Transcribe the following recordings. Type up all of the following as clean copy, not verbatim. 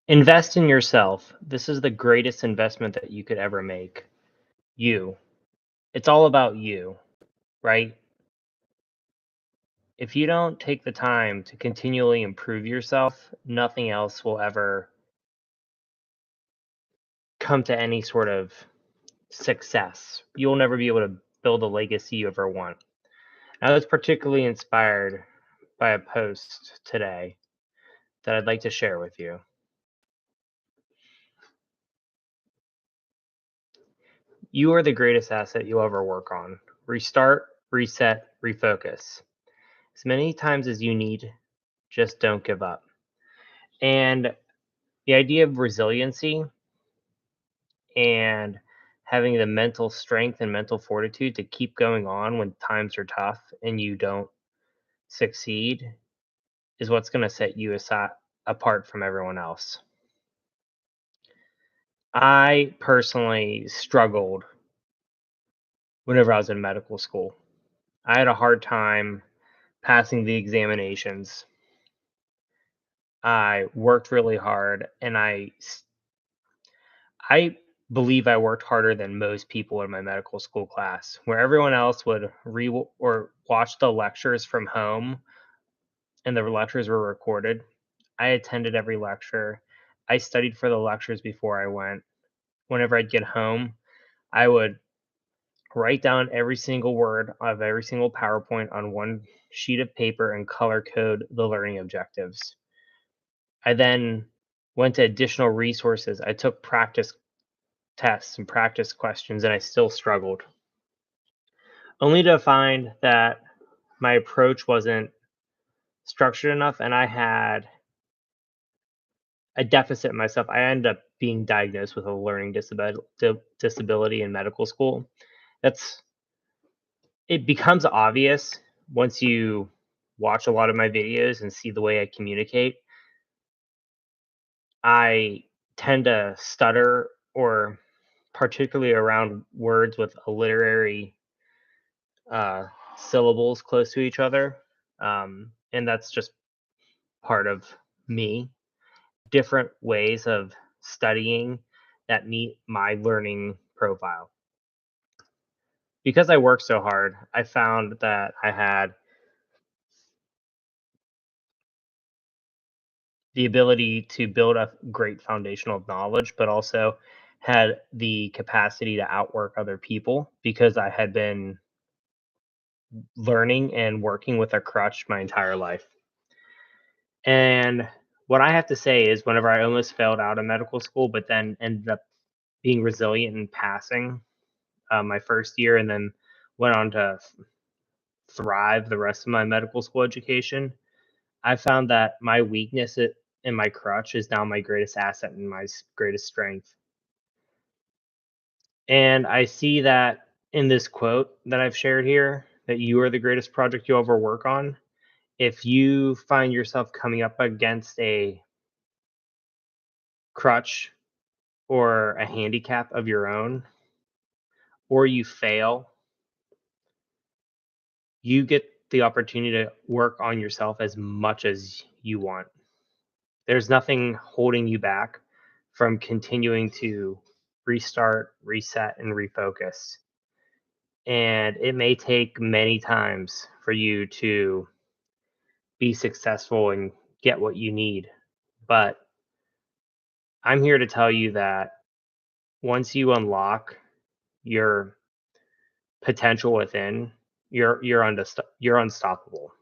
Invest in yourself. This is the greatest investment that you could ever make. You. It's all about you, right? If you don't take the time to continually improve yourself, nothing else will ever come to any sort of success. You'll never be able to build a legacy you ever want. I was particularly inspired by a post today that I'd like to share with you. You are the greatest asset you'll ever work on. Restart, reset, refocus. As many times as you need, just don't give up. And the idea of resiliency and having the mental strength and mental fortitude to keep going on when times are tough and you don't succeed is what's going to set you apart from everyone else. I personally struggled whenever I was in medical school. I had a hard time passing the examinations. I worked really hard and I believe I worked harder than most people in my medical school class, where everyone else would or watch the lectures from home and the lectures were recorded. I attended every lecture. I studied for the lectures before I went. Whenever I'd get home, I would write down every single word of every single PowerPoint on one sheet of paper and color code the learning objectives. I then went to additional resources. I took practice tests and practice questions, and I still struggled. Only to find that my approach wasn't structured enough and I had a deficit in myself. I ended up being diagnosed with a learning disability in medical school. That's it becomes obvious once you watch a lot of my videos and see the way I communicate. I tend to stutter or particularly around words with a literary uh, syllables close to each other. And that's just part of me. Different ways of studying that meet my learning profile. Because I work so hard, I found that I had the ability to build a great foundation of knowledge, but also had the capacity to outwork other people because I had been learning and working with a crutch my entire life. And what I have to say is, whenever I almost failed out of medical school, but then ended up being resilient and passing my first year, and then went on to thrive the rest of my medical school education, I found that my and my crutch is now my greatest asset and my greatest strength. And I see that in this quote that I've shared here, that you are the greatest project you'll ever work on. If you find yourself coming up against a crutch or a handicap of your own, or you fail, you get the opportunity to work on yourself as much as you want. There's nothing holding you back from continuing to restart, reset, and refocus. And it may take many times for you to be successful and get what you need. But I'm here to tell you that once you unlock your potential within, you're unstoppable.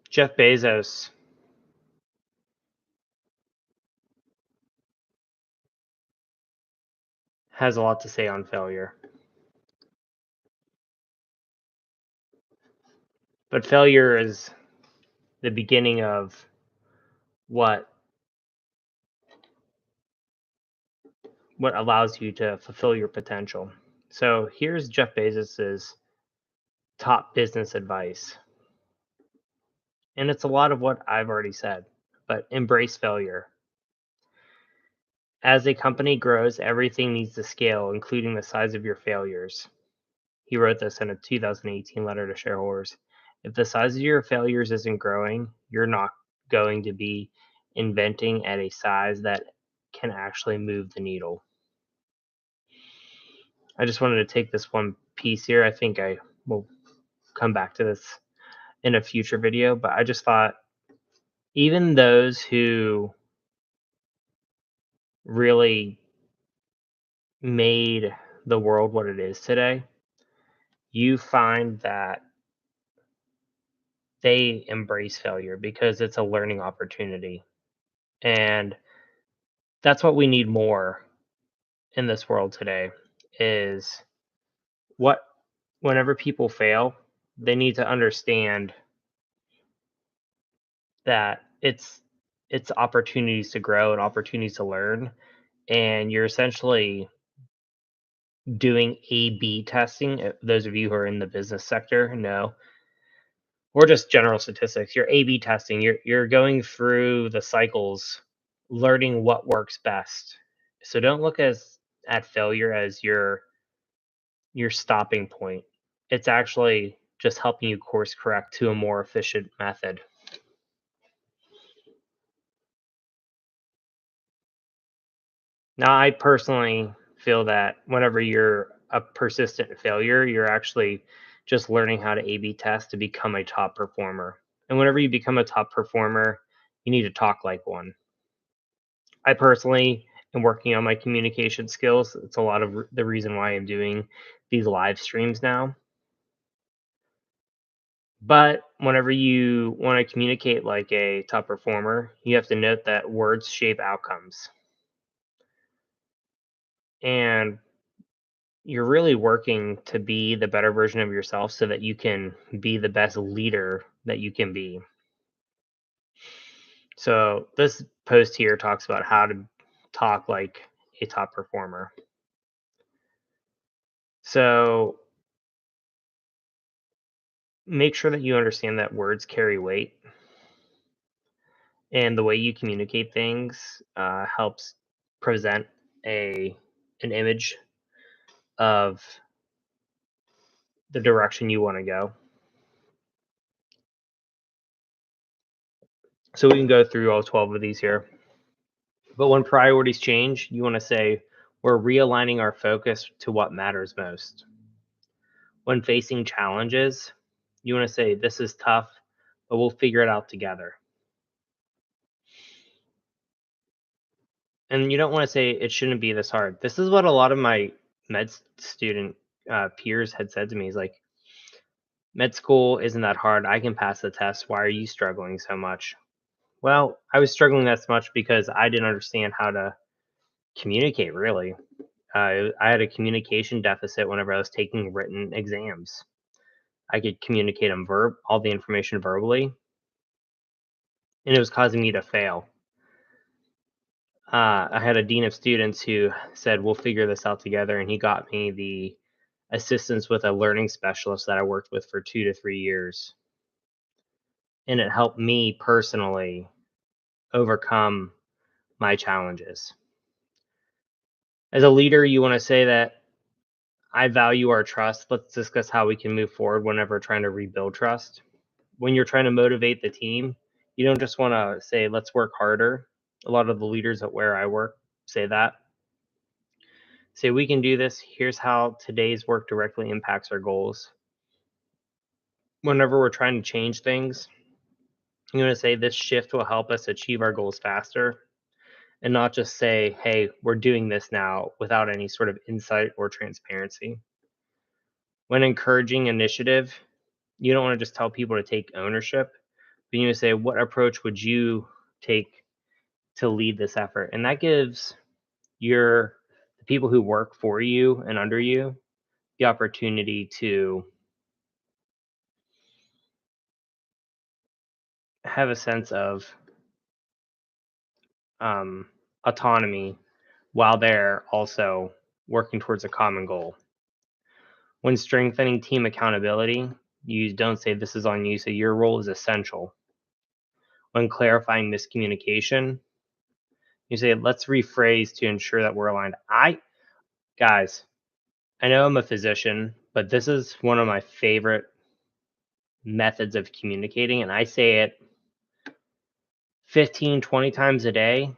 Jeff Bezos has a lot to say on failure. But failure is the beginning of what what allows you to fulfill your potential. So here's Jeff Bezos's top business advice. And it's a lot of what I've already said, but embrace failure. As a company grows, everything needs to scale, including the size of your failures. He wrote this in a 2018 letter to shareholders. If the size of your failures isn't growing, you're not going to be inventing at a size that can actually move the needle. I just wanted to take this one piece here. I think I will come back to this in a future video, but I just thought even those who really made the world what it is today, you find that they embrace failure because it's a learning opportunity. And that's what we need more in this world today is what whenever people fail, they need to understand that it's opportunities to grow and opportunities to learn, and you're essentially doing A/B testing. Those of you who are in the business sector know, or just general statistics. You're A/B testing. You're going through the cycles, learning what works best. So don't look as at failure as your stopping point. It's actually just helping you course correct to a more efficient method. Now, I personally feel that whenever you're a persistent failure, you're actually just learning how to A B test to become a top performer. And whenever you become a top performer, you need to talk like one. I personally am working on my communication skills. It's a lot of the reason why I'm doing these live streams now. But whenever you want to communicate like a top performer, you have to note that words shape outcomes. And you're really working to be the better version of yourself so that you can be the best leader that you can be. So, this post here talks about how to talk like a top performer. So, make sure that you understand that words carry weight, and the way you communicate things helps present a an image of the direction you want to go. So we can go through all 12 of these here. But when priorities change, you want to say, we're realigning our focus to what matters most. When facing challenges, you want to say, this is tough, but we'll figure it out together. And you don't want to say, it shouldn't be this hard. This is what a lot of my med student peers had said to me is like, med school isn't that hard. I can pass the test. Why are you struggling so much? Well, I was struggling that much because I didn't understand how to communicate, really. I had a communication deficit whenever I was taking written exams. I could communicate all the information verbally, and it was causing me to fail. I had a dean of students who said, "We'll figure this out together," and he got me the assistance with a learning specialist that I worked with for 2 to 3 years, and it helped me personally overcome my challenges. As a leader, you want to say that I value our trust. Let's discuss how we can move forward whenever trying to rebuild trust. When you're trying to motivate the team, you don't just want to say, let's work harder. A lot of the leaders at where I work say that. Say, we can do this. Here's how today's work directly impacts our goals. Whenever we're trying to change things, you want to say, this shift will help us achieve our goals faster. And not just say, hey, we're doing this now without any sort of insight or transparency. When encouraging initiative, you don't want to just tell people to take ownership, but you say, what approach would you take to lead this effort? And that gives the people who work for you and under you the opportunity to have a sense of um, autonomy while they're also working towards a common goal. When strengthening team accountability, you don't say this is on you, so your role is essential. When clarifying miscommunication, you say, let's rephrase to ensure that we're aligned. Guys, I know I'm a physician, But this is one of my favorite methods of communicating, and I say it 15, 20 times a day,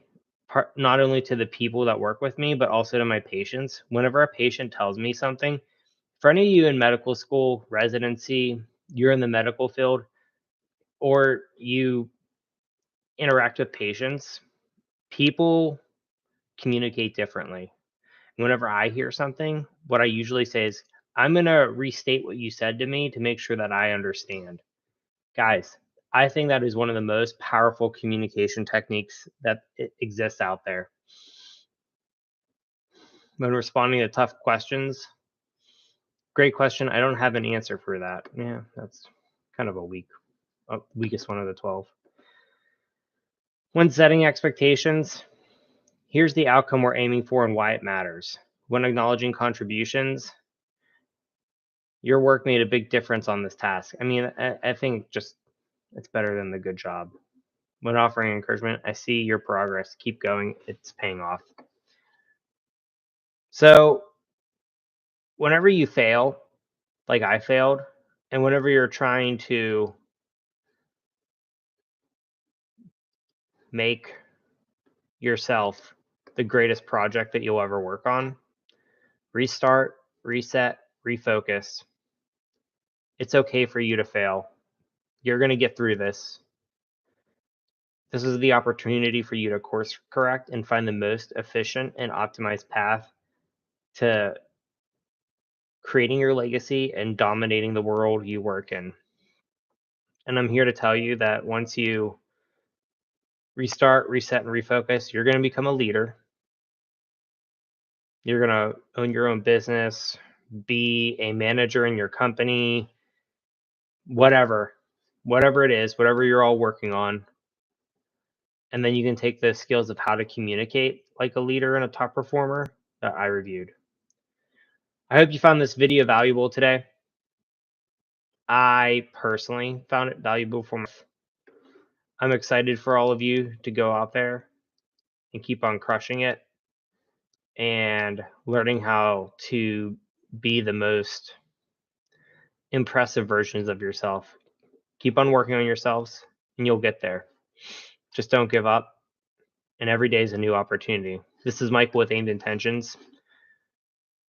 not only to the people that work with me, but also to my patients. Whenever a patient tells me something, for any of you in medical school, residency, you're in the medical field, or you interact with patients, people communicate differently. Whenever I hear something, what I usually say is, I'm going to restate what you said to me to make sure that I understand. Guys, I think that is one of the most powerful communication techniques that exists out there. When responding to tough questions, great question. I don't have an answer for that. Yeah, that's kind of a weakest one of the 12. When setting expectations, here's the outcome we're aiming for and why it matters. When acknowledging contributions, your work made a big difference on this task. I mean, I think just it's better than the good job. When offering encouragement, I see your progress. Keep going. It's paying off. So, whenever you fail, like I failed, and whenever you're trying to make yourself the greatest project that you'll ever work on, restart, reset, refocus. It's okay for you to fail. You're going to get through this. This is the opportunity for you to course correct and find the most efficient and optimized path to creating your legacy and dominating the world you work in. And I'm here to tell you that once you restart, reset, and refocus, you're going to become a leader. You're going to own your own business, be a manager in your company, whatever it is, whatever you're all working on. And then you can take the skills of how to communicate like a leader and a top performer that I reviewed. I hope you found this video valuable today. I personally found it valuable for myself. I'm excited for all of you to go out there and keep on crushing it and learning how to be the most impressive versions of yourself. Keep on working on yourselves and you'll get there. Just don't give up. And every day is a new opportunity. This is Michael with Aimed Intentions.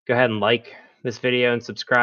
Go ahead and like this video and subscribe.